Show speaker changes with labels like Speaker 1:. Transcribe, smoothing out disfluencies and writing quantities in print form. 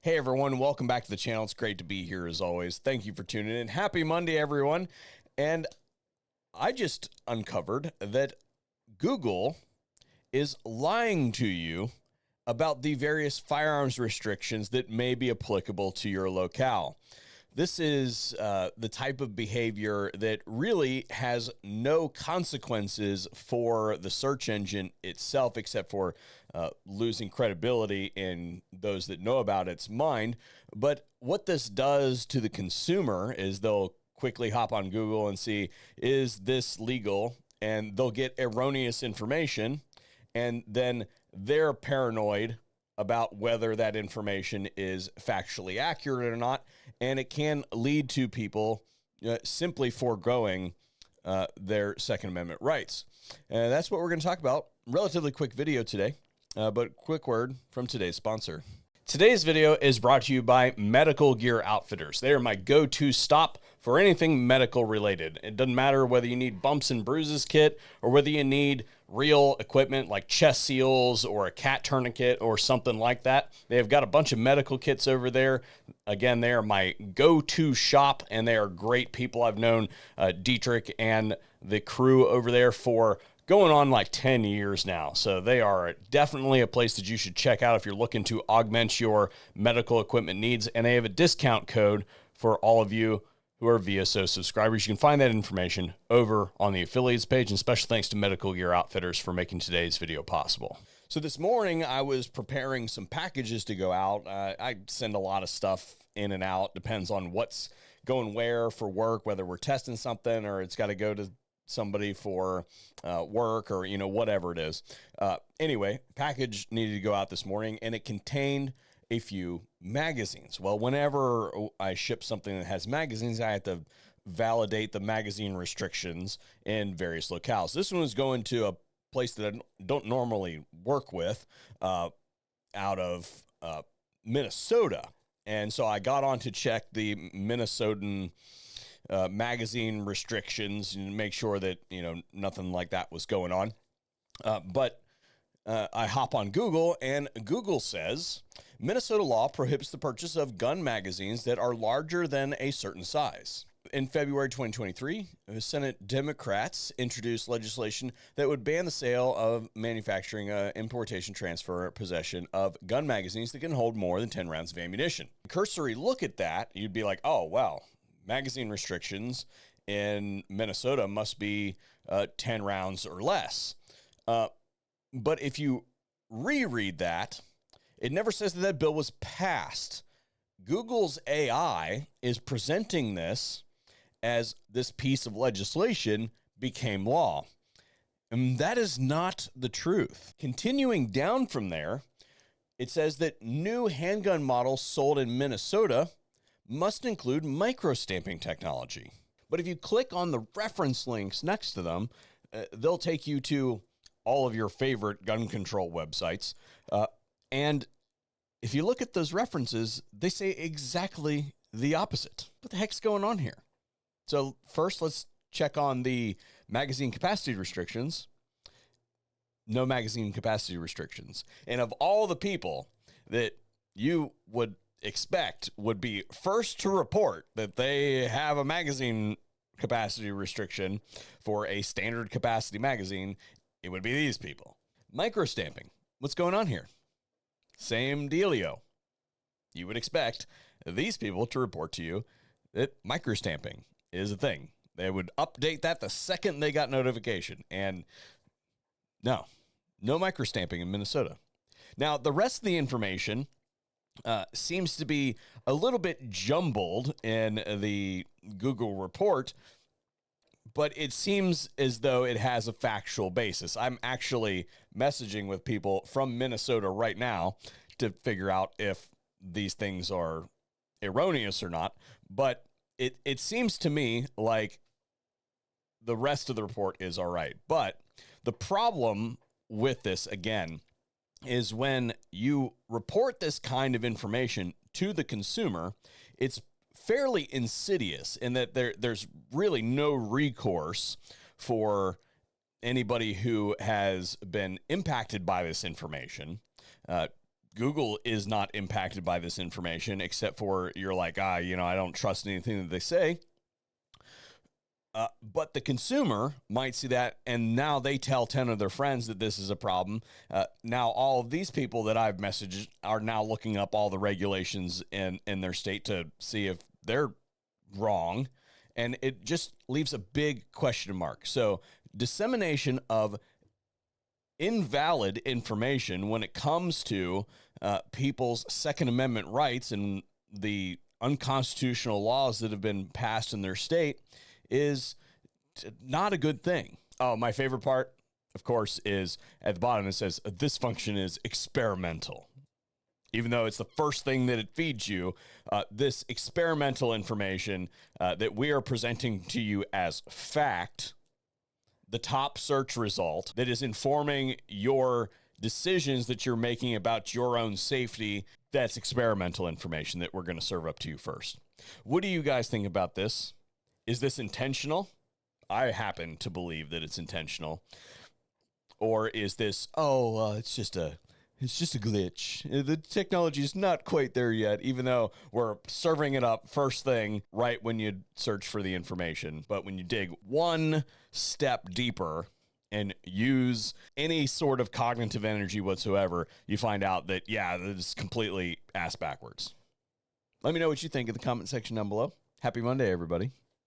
Speaker 1: Hey everyone, welcome back to the channel. It's great to be here as always. Thank you for tuning in. Happy Monday, everyone. And I just uncovered that Google is lying to you about the various firearms restrictions that may be applicable to your locale. This is the type of behavior that really has no consequences for the search engine itself, except for losing credibility in those that know about its mind. But what this does to the consumer is they'll quickly hop on Google and see, is this legal? And they'll get erroneous information, and then they're paranoid about whether that information is factually accurate or not, and it can lead to people simply foregoing their Second Amendment rights. And that's what we're going to talk about. Relatively quick video today, but quick word from today's sponsor. Today's video is brought to you by Medical Gear Outfitters. They are my go-to stop for anything medical related. It doesn't matter whether you need bumps and bruises kit or whether you need real equipment like chest seals or a cat tourniquet or something like that. They have got a bunch of medical kits over there. Again, they are my go-to shop, and they are great people. I've known Dietrich and the crew over there for going on like 10 years now. So they are definitely a place that you should check out if you're looking to augment your medical equipment needs. And they have a discount code for all of you who are VSO subscribers. You can find that information over on the affiliates page. And special thanks to Medical Gear Outfitters for making today's video possible. So this morning I was preparing some packages to go out. I send a lot of stuff in and out. Depends on what's going where for work, whether we're testing something or it's got to go to somebody for work or, whatever it is. Anyway, package needed to go out this morning, and it contained a few magazines. Well, whenever I ship something that has magazines, I have to validate the magazine restrictions in various locales. This one was going to a place that I don't normally work with out of Minnesota. And so I got on to check the Minnesotan magazine restrictions and make sure that, nothing like that was going on. But I hop on Google, and Google says Minnesota law prohibits the purchase of gun magazines that are larger than a certain size. In February 2023, Senate Democrats introduced legislation that would ban the sale of manufacturing, importation, transfer, possession of gun magazines that can hold more than 10 rounds of ammunition. A cursory look at that, you'd be like, oh, wow. Magazine restrictions in Minnesota must be 10 rounds or less. But if you reread that, it never says that that bill was passed. Google's AI is presenting this as this piece of legislation became law. And that is not the truth. Continuing down from there, it says that new handgun models sold in Minnesota must include microstamping technology. But if you click on the reference links next to them, they'll take you to all of your favorite gun control websites. And if you look at those references, they say exactly the opposite. What the heck's going on here? So first, let's check on the magazine capacity restrictions. No magazine capacity restrictions. And of all the people that you would expect would be first to report that they have a magazine capacity restriction for a standard capacity magazine, it would be these people. Microstamping. What's going on here? Same dealio. You would expect these people to report to you that microstamping is a thing. They would update that the second they got notification. And no microstamping in Minnesota. Now, the rest of the information seems to be a little bit jumbled in the Google report, but it seems as though it has a factual basis. I'm actually messaging with people from Minnesota right now to figure out if these things are erroneous or not, but it seems to me like the rest of the report is all right. But the problem with this, again, is when you report this kind of information to the consumer, it's fairly insidious in that there's really no recourse for anybody who has been impacted by this information Google is not impacted by this information, except for you're like, I don't trust anything that they say. But the consumer might see that, and now they tell 10 of their friends that this is a problem. Now, all of these people that I've messaged are now looking up all the regulations in their state to see if they're wrong. And it just leaves a big question mark. So dissemination of invalid information when it comes to people's Second Amendment rights and the unconstitutional laws that have been passed in their state is not a good thing. Oh, my favorite part, of course, is at the bottom it says this function is experimental. Even though it's the first thing that it feeds you, this experimental information that we are presenting to you as fact, the top search result that is informing your decisions that you're making about your own safety, that's experimental information that we're going to serve up to you first. What do you guys think about this? Is this intentional? I happen to believe that it's intentional. Or is this, it's just a glitch. The technology is not quite there yet, even though we're serving it up first thing right when you search for the information. But when you dig one step deeper and use any sort of cognitive energy whatsoever, you find out that, that is completely ass backwards. Let me know what you think in the comment section down below. Happy Monday, everybody.